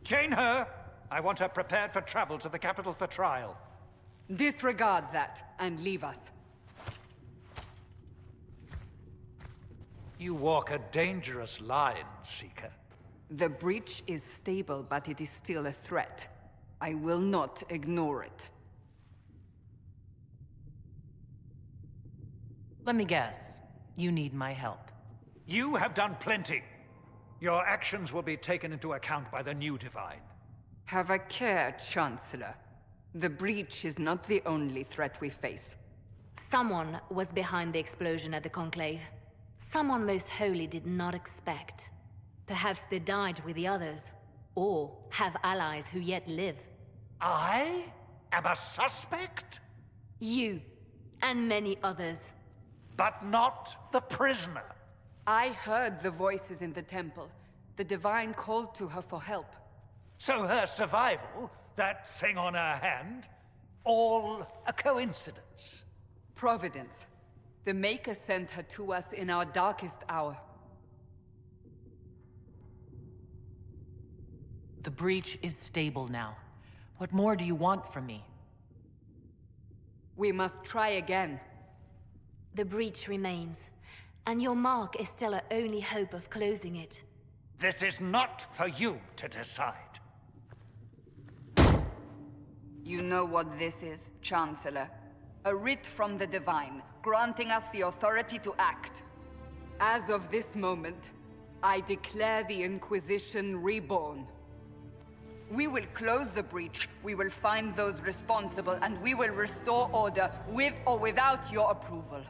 Chain her! I want her prepared for travel to the capital for trial. Disregard that, and leave us. You walk a dangerous line, Seeker. The breach is stable, but it is still a threat. I will not ignore it. Let me guess. You need my help. You have done plenty. Your actions will be taken into account by the new Divine. Have a care, Chancellor. The breach is not the only threat we face. Someone was behind the explosion at the Conclave. Someone Most Holy did not expect. Perhaps they died with the others, or have allies who yet live. I am a suspect? You, and many others. But not the prisoner. I heard the voices in the temple. The Divine called to her for help. So her survival, that thing on her hand, all a coincidence? Providence. The Maker sent her to us in our darkest hour. The breach is stable now. What more do you want from me? We must try again. The breach remains, and your mark is still our only hope of closing it. This is not for you to decide. You know what this is, Chancellor. A writ from the Divine, granting us the authority to act. As of this moment, I declare the Inquisition reborn. We will close the breach, we will find those responsible, and we will restore order, with or without your approval.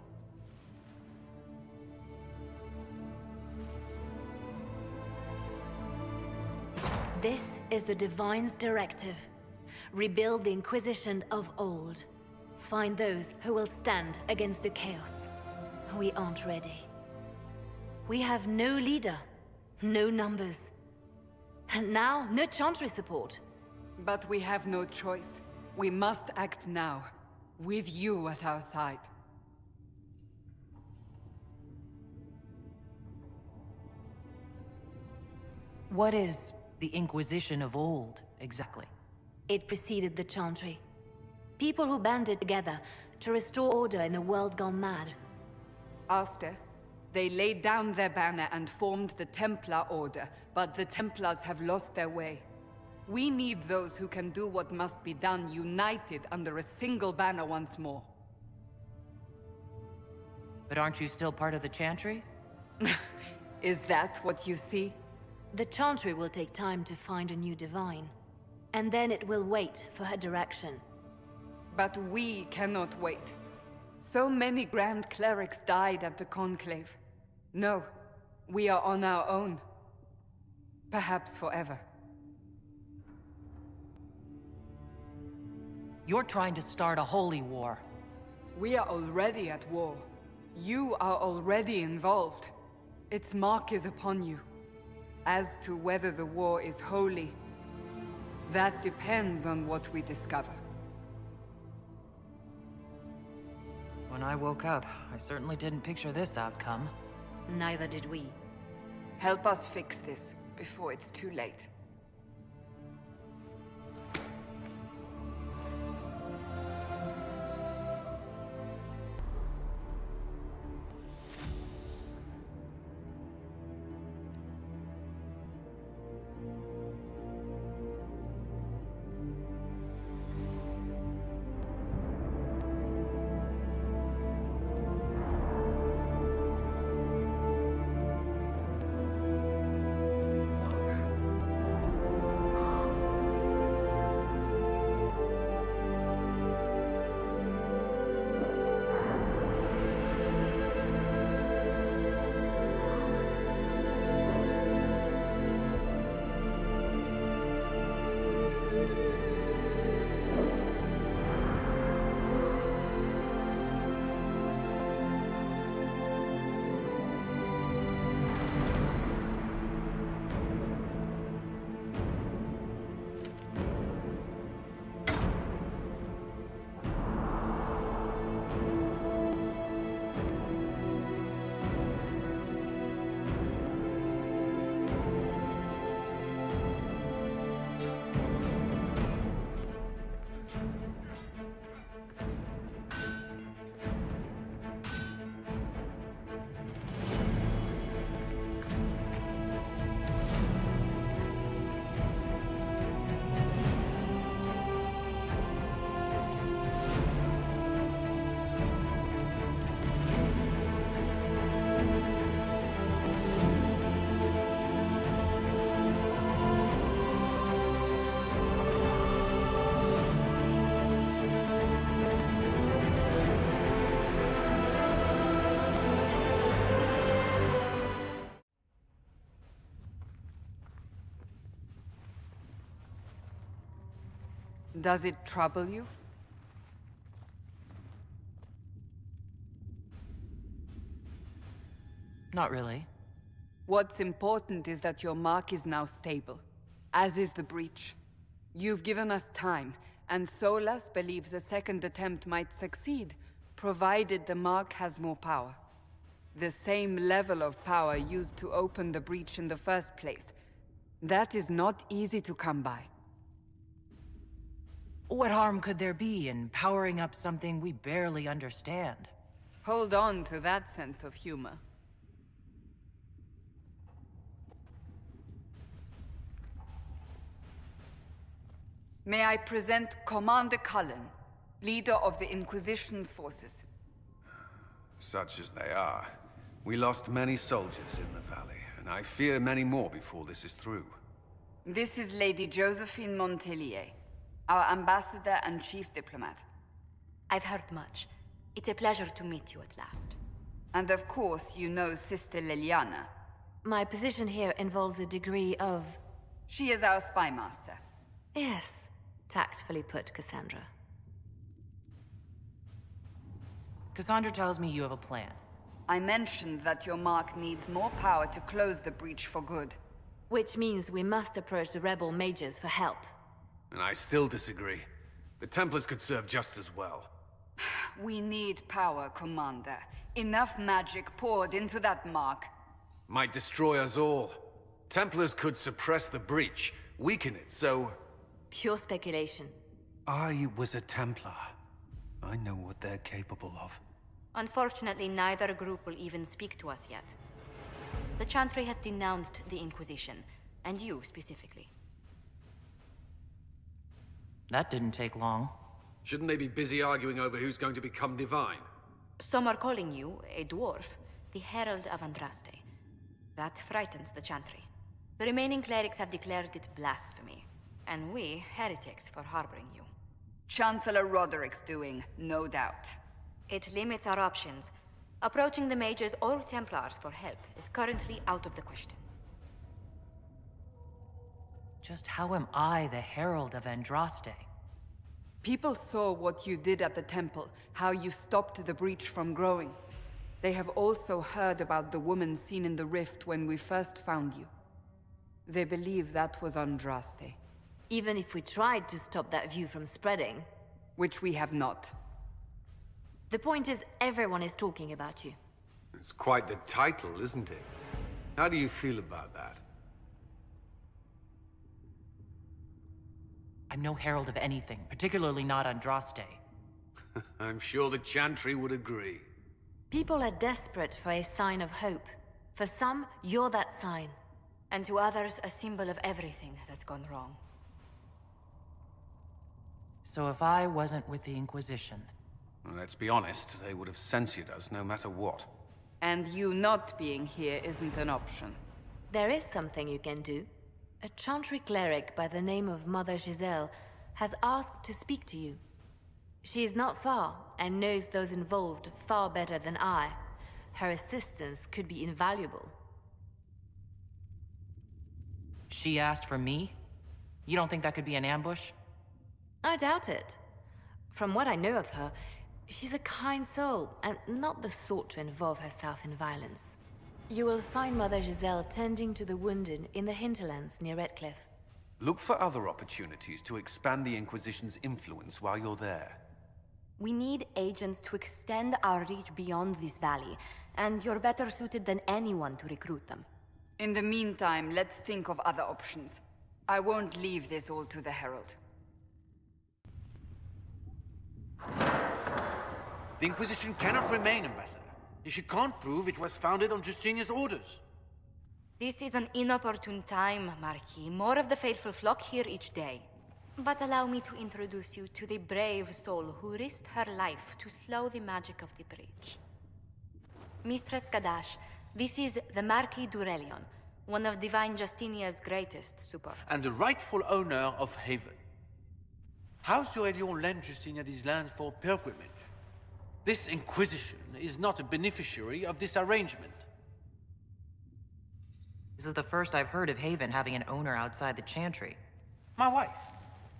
This is the Divine's directive. Rebuild the Inquisition of old. Find those who will stand against the chaos. We aren't ready. We have no leader, no numbers. And now, no Chantry support. But we have no choice. We must act now, with you at our side. What is the Inquisition of old, exactly? It preceded the Chantry. People who banded together to restore order in a world gone mad. After, they laid down their banner and formed the Templar Order, but the Templars have lost their way. We need those who can do what must be done, united under a single banner once more. But aren't you still part of the Chantry? Is that what you see? The Chantry will take time to find a new Divine. And then it will wait for her direction. But we cannot wait. So many Grand Clerics died at the Conclave. No, we are on our own. Perhaps forever. You're trying to start a holy war. We are already at war. You are already involved. Its mark is upon you. As to whether the war is holy, that depends on what we discover. When I woke up, I certainly didn't picture this outcome. Neither did we. Help us fix this before it's too late. Does it trouble you? Not really. What's important is that your mark is now stable, as is the breach. You've given us time, and Solas believes a second attempt might succeed, provided the mark has more power. The same level of power used to open the breach in the first place. That is not easy to come by. What harm could there be in powering up something we barely understand? Hold on to that sense of humor. May I present Commander Cullen, leader of the Inquisition's forces. Such as they are. We lost many soldiers in the valley, and I fear many more before this is through. This is Lady Josephine Montelier, our ambassador and chief diplomat. I've heard much. It's a pleasure to meet you at last. And of course, you know Sister Leliana. My position here involves a degree of... She is our spy master. Yes, tactfully put, Cassandra. Cassandra tells me you have a plan. I mentioned that your mark needs more power to close the breach for good. Which means we must approach the rebel mages for help. And I still disagree. The Templars could serve just as well. We need power, Commander. Enough magic poured into that mark. Might destroy us all. Templars could suppress the breach, weaken it, so... Pure speculation. I was a Templar. I know what they're capable of. Unfortunately, neither group will even speak to us yet. The Chantry has denounced the Inquisition, and you specifically. That didn't take long. Shouldn't they be busy arguing over who's going to become divine? Some are calling you, a dwarf, the Herald of Andraste. That frightens the Chantry. The remaining clerics have declared it blasphemy, and we, heretics, for harboring you. Chancellor Roderic's doing, no doubt. It limits our options. Approaching the mages or Templars for help is currently out of the question. Just how am I the Herald of Andraste? People saw what you did at the temple, how you stopped the breach from growing. They have also heard about the woman seen in the rift when we first found you. They believe that was Andraste. Even if we tried to stop that view from spreading. Which we have not. The point is, everyone is talking about you. It's quite the title, isn't it? How do you feel about that? I'm no herald of anything, particularly not Andraste. I'm sure the Chantry would agree. People are desperate for a sign of hope. For some, you're that sign. And to others, a symbol of everything that's gone wrong. So if I wasn't with the Inquisition... Well, let's be honest, they would have censored us no matter what. And you not being here isn't an option. There is something you can do. A Chantry cleric by the name of Mother Giselle has asked to speak to you. She is not far, and knows those involved far better than I. Her assistance could be invaluable. She asked for me? You don't think that could be an ambush? I doubt it. From what I know of her, she's a kind soul, and not the sort to involve herself in violence. You will find Mother Giselle tending to the wounded in the hinterlands near Redcliffe. Look for other opportunities to expand the Inquisition's influence while you're there. We need agents to extend our reach beyond this valley, and you're better suited than anyone to recruit them. In the meantime, let's think of other options. I won't leave this all to the Herald. The Inquisition cannot remain, Ambassador, if you can't prove it was founded on Justinia's orders. This is an inopportune time, Marquis. More of the faithful flock here each day. But allow me to introduce you to the brave soul who risked her life to slow the magic of the breach. Mistress Kadash, this is the Marquis d'Aurelion, one of Divine Justinia's greatest supporters. And the rightful owner of Haven. House d'Aurelion lent Justinia these lands for pilgrimage. This Inquisition is not a beneficiary of this arrangement. This is the first I've heard of Haven having an owner outside the Chantry. My wife.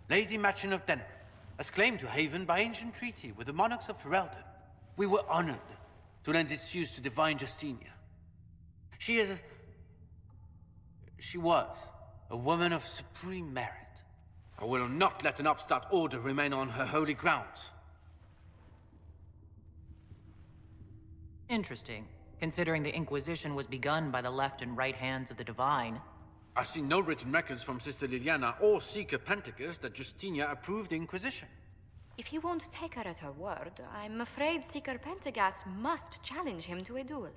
Lady Machin of Denver, as claimed to Haven by ancient treaty with the monarchs of Ferelden. We were honored to lend its use to divine Justinia. She was a woman of supreme merit. I will not let an upstart order remain on her holy grounds. Interesting, considering the Inquisition was begun by the left and right hands of the Divine. I've seen no written records from Sister Leliana or Seeker Pentecost that Justinia approved the Inquisition. If you won't take her at her word, I'm afraid Seeker Pentagast must challenge him to a duel.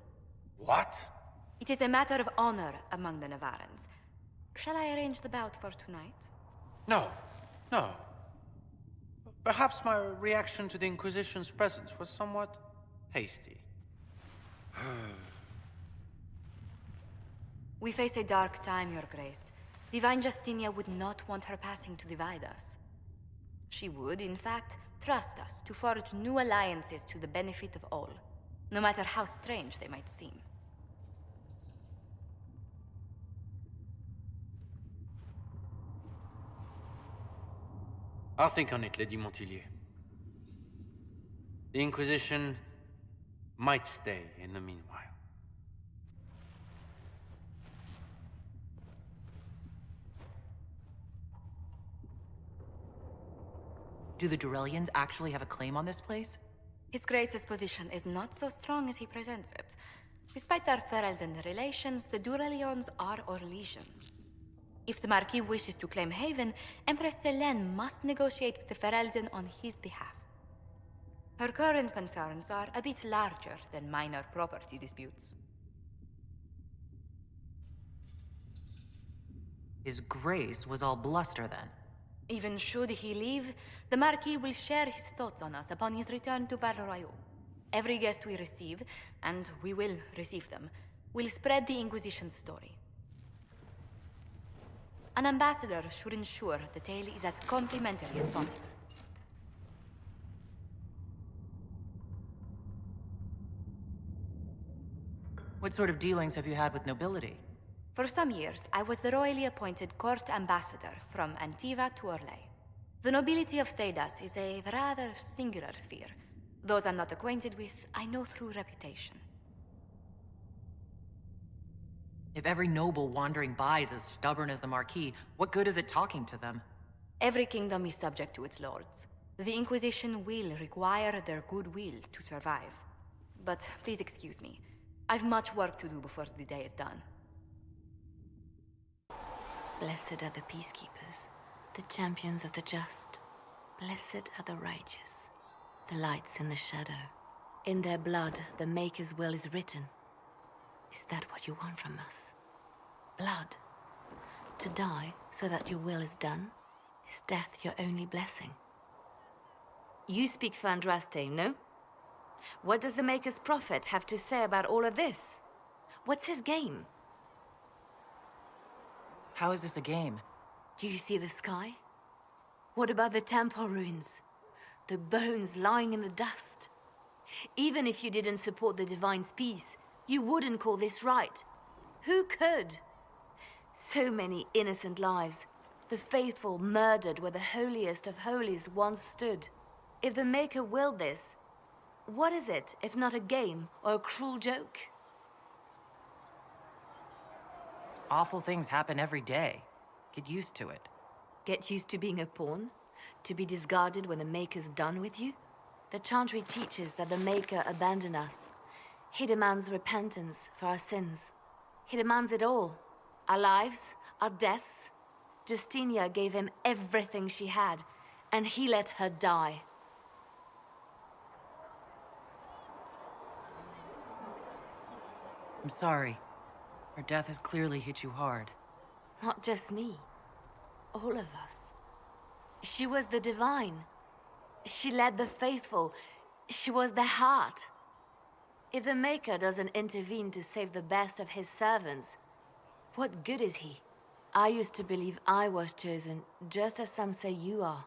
What? It is a matter of honor among the Navarrans. Shall I arrange the bout for tonight? No. Perhaps my reaction to the Inquisition's presence was somewhat hasty. We face a dark time, Your Grace. Divine Justinia would not want her passing to divide us. She would, in fact, trust us to forge new alliances to the benefit of all, no matter how strange they might seem. I'll think on it, Lady Montillier. The Inquisition might stay in the meanwhile. Do the Durellians actually have a claim on this place? His Grace's position is not so strong as he presents it. Despite their Ferelden relations, the Durelions are Orlesian. If the Marquis wishes to claim Haven, Empress Selene must negotiate with the Ferelden on his behalf. Her current concerns are a bit larger than minor property disputes. His Grace was all bluster then. Even should he leave, the Marquis will share his thoughts on us upon his return to Val Royeaux. Every guest we receive, and we will receive them, will spread the Inquisition's story. An ambassador should ensure the tale is as complimentary as possible. What sort of dealings have you had with nobility? For some years, I was the royally appointed court ambassador from Antiva to Orlais. The nobility of Thedas is a rather singular sphere. Those I'm not acquainted with, I know through reputation. If every noble wandering by is as stubborn as the Marquis, what good is it talking to them? Every kingdom is subject to its lords. The Inquisition will require their goodwill to survive. But please excuse me. I've much work to do before the day is done. Blessed are the peacekeepers, the champions of the just. Blessed are the righteous, the lights in the shadow. In their blood, the Maker's will is written. Is that what you want from us? Blood? To die so that your will is done? Is death your only blessing? You speak for Andraste, no? What does the Maker's prophet have to say about all of this? What's his game? How is this a game? Do you see the sky? What about the temple ruins? The bones lying in the dust? Even if you didn't support the Divine's peace, you wouldn't call this right. Who could? So many innocent lives. The faithful murdered where the holiest of holies once stood. If the Maker willed this, what is it if not a game or a cruel joke? Awful things happen every day. Get used to it. Get used to being a pawn? To be discarded when the Maker's done with you? The Chantry teaches that the Maker abandoned us. He demands repentance for our sins. He demands it all. Our lives, our deaths. Justinia gave him everything she had, and he let her die. I'm sorry. Her death has clearly hit you hard. Not just me. All of us. She was the Divine. She led the faithful. She was their heart. If the Maker doesn't intervene to save the best of his servants, what good is he? I used to believe I was chosen, just as some say you are.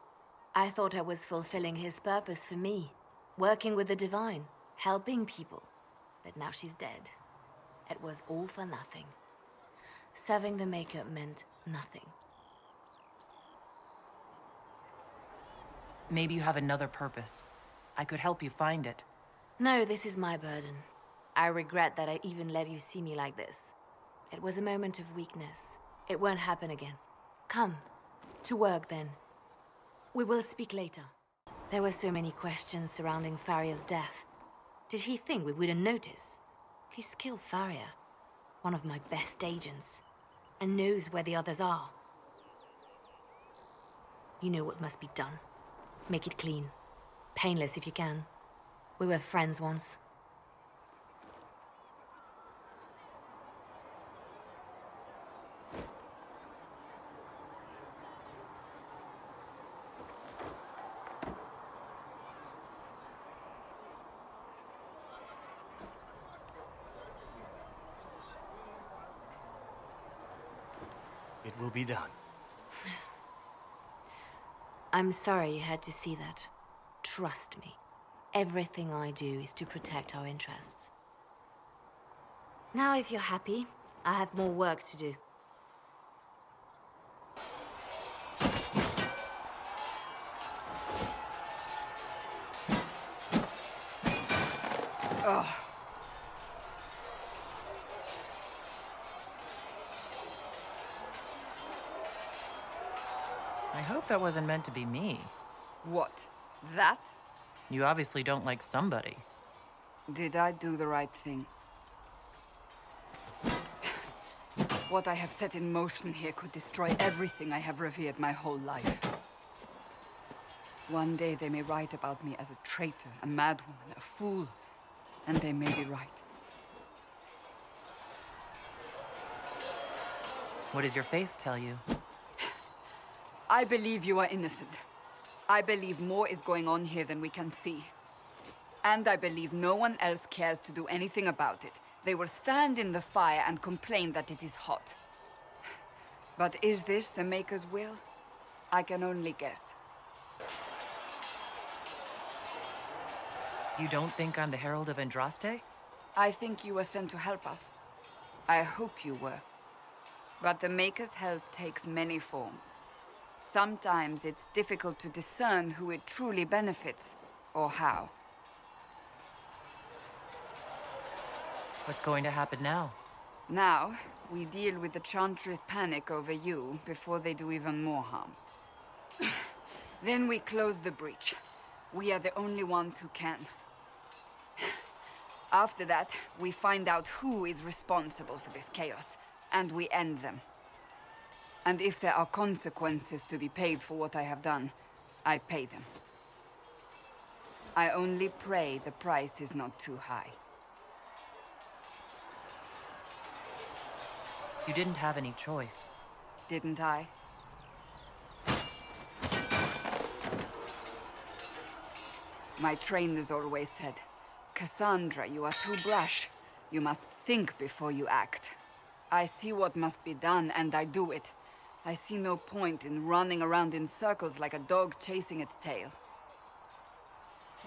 I thought I was fulfilling his purpose for me, working with the Divine, helping people. But now she's dead. It was all for nothing. Serving the Maker meant nothing. Maybe you have another purpose. I could help you find it. No, this is my burden. I regret that I even let you see me like this. It was a moment of weakness. It won't happen again. Come. To work, then. We will speak later. There were so many questions surrounding Farria's death. Did he think we wouldn't notice? He's killed Farria, one of my best agents, and knows where the others are. You know what must be done. Make it clean. Painless if you can. We were friends once. It will be done. I'm sorry you had to see that. Trust me. Everything I do is to protect our interests. Now, if you're happy, I have more work to do. Ugh. I hope that wasn't meant to be me. What? That? You obviously don't like somebody. Did I do the right thing? What I have set in motion here could destroy everything I have revered my whole life. One day they may write about me as a traitor, a madwoman, a fool, and they may be right. What does your faith tell you? I believe you are innocent. I believe more is going on here than we can see. And I believe no one else cares to do anything about it. They will stand in the fire and complain that it is hot. But is this the Maker's will? I can only guess. You don't think I'm the Herald of Andraste? I think you were sent to help us. I hope you were. But the Maker's help takes many forms. Sometimes it's difficult to discern who it truly benefits, or how. What's going to happen now? Now, we deal with the Chantry's panic over you before they do even more harm. Then we close the breach. We are the only ones who can. After that, we find out who is responsible for this chaos, and we end them. And if there are consequences to be paid for what I have done, I pay them. I only pray the price is not too high. You didn't have any choice. Didn't I? My trainers always said, Cassandra, you are too brash. You must think before you act. I see what must be done, and I do it. I see no point in running around in circles like a dog chasing its tail.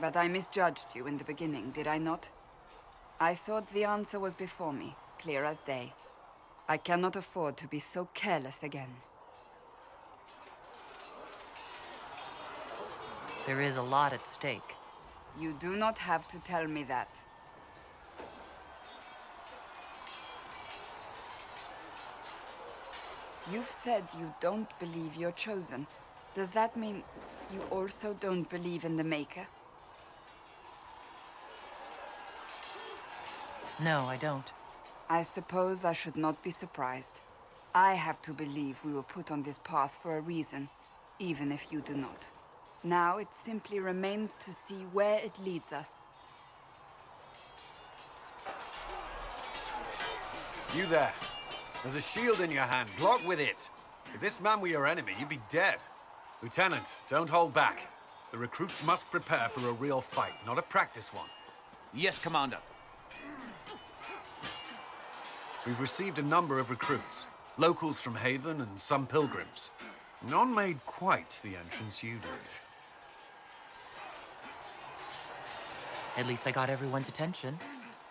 But I misjudged you in the beginning, did I not? I thought the answer was before me, clear as day. I cannot afford to be so careless again. There is a lot at stake. You do not have to tell me that. You've said you don't believe you're chosen. Does that mean you also don't believe in the Maker? No, I don't. I suppose I should not be surprised. I have to believe we were put on this path for a reason, even if you do not. Now it simply remains to see where it leads us. You there. There's a shield in your hand. Block with it. If this man were your enemy, you'd be dead. Lieutenant, don't hold back. The recruits must prepare for a real fight, not a practice one. Yes, Commander. We've received a number of recruits. Locals from Haven and some pilgrims. None made quite the entrance you did. At least I got everyone's attention.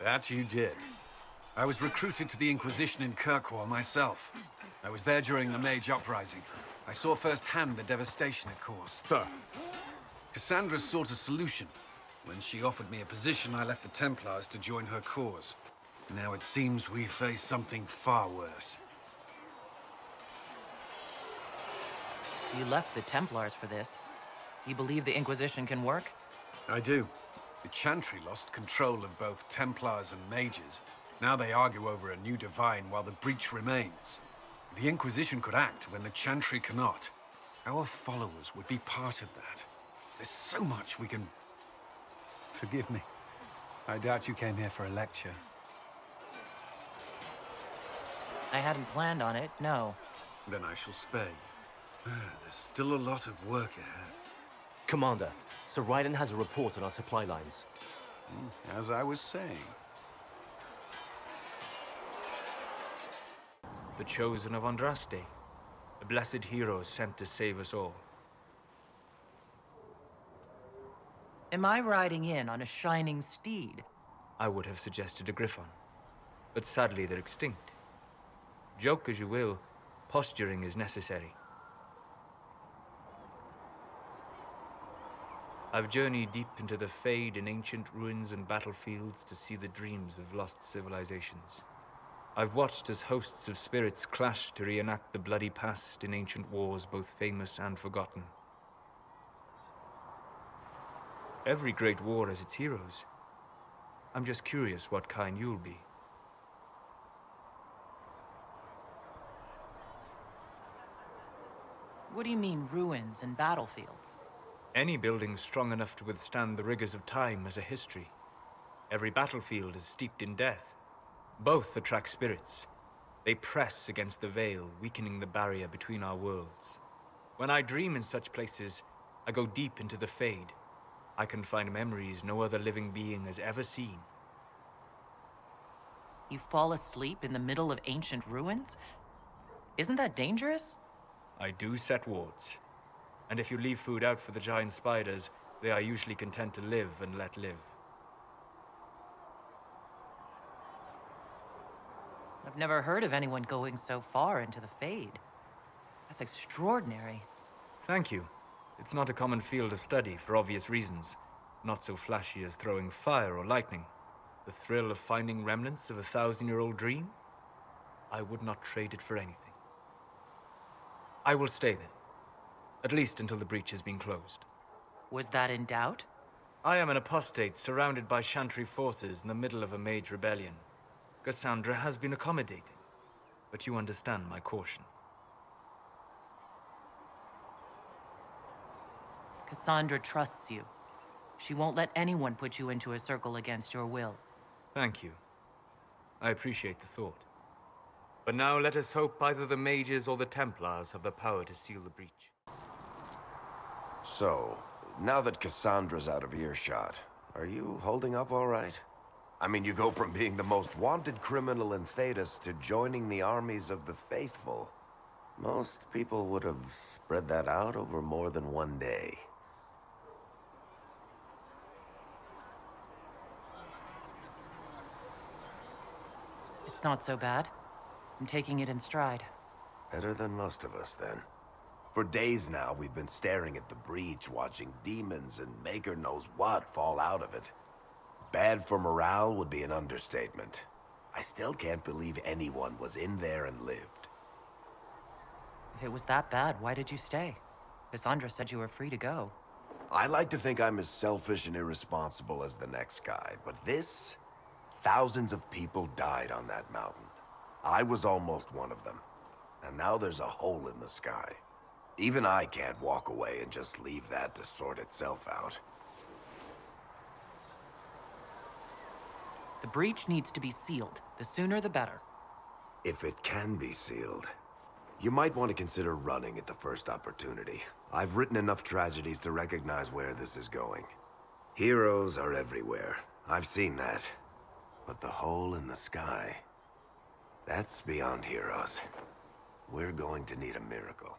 That you did. I was recruited to the Inquisition in Kirkwall myself. I was there during the Mage Uprising. I saw firsthand the devastation it caused. Sir, Cassandra sought a solution. When she offered me a position, I left the Templars to join her cause. Now it seems we face something far worse. You left the Templars for this. You believe the Inquisition can work? I do. The Chantry lost control of both Templars and Mages. Now they argue over a new Divine while the breach remains. The Inquisition could act when the Chantry cannot. Our followers would be part of that. There's so much we can... Forgive me. I doubt you came here for a lecture. I hadn't planned on it, no. Then I shall spare you. There's still a lot of work ahead. Commander, Sir Raiden has a report on our supply lines. As I was saying. The chosen of Andraste, a blessed hero sent to save us all. Am I riding in on a shining steed? I would have suggested a griffon, but sadly they're extinct. Joke as you will, posturing is necessary. I've journeyed deep into the Fade in ancient ruins and battlefields to see the dreams of lost civilizations. I've watched as hosts of spirits clash to reenact the bloody past in ancient wars, both famous and forgotten. Every great war has its heroes. I'm just curious what kind you'll be. What do you mean, ruins and battlefields? Any building strong enough to withstand the rigors of time has a history. Every battlefield is steeped in death. Both attract spirits. They press against the veil, weakening the barrier between our worlds. When I dream in such places, I go deep into the Fade. I can find memories no other living being has ever seen. You fall asleep in the middle of ancient ruins? Isn't that dangerous? I do set wards. And if you leave food out for the giant spiders, they are usually content to live and let live. I've never heard of anyone going so far into the Fade. That's extraordinary. Thank you. It's not a common field of study for obvious reasons. Not so flashy as throwing fire or lightning. The thrill of finding remnants of a 1,000-year-old dream? I would not trade it for anything. I will stay there. At least until the breach has been closed. Was that in doubt? I am an apostate surrounded by Chantry forces in the middle of a mage rebellion. Cassandra has been accommodating, but you understand my caution. Cassandra trusts you. She won't let anyone put you into a circle against your will. Thank you. I appreciate the thought. But now let us hope either the mages or the Templars have the power to seal the breach. So, now that Cassandra's out of earshot, are you holding up all right? I mean, you go from being the most wanted criminal in Thedas to joining the armies of the faithful. Most people would have spread that out over more than one day. It's not so bad. I'm taking it in stride. Better than most of us, then. For days now, we've been staring at the breach, watching demons and Maker knows what fall out of it. Bad for morale would be an understatement. I still can't believe anyone was in there and lived. If it was that bad, why did you stay? Cassandra said you were free to go. I like to think I'm as selfish and irresponsible as the next guy, but this... Thousands of people died on that mountain. I was almost one of them. And now there's a hole in the sky. Even I can't walk away and just leave that to sort itself out. The breach needs to be sealed. The sooner the better. If it can be sealed, you might want to consider running at the first opportunity. I've written enough tragedies to recognize where this is going. Heroes are everywhere. I've seen that. But the hole in the sky, that's beyond heroes. We're going to need a miracle.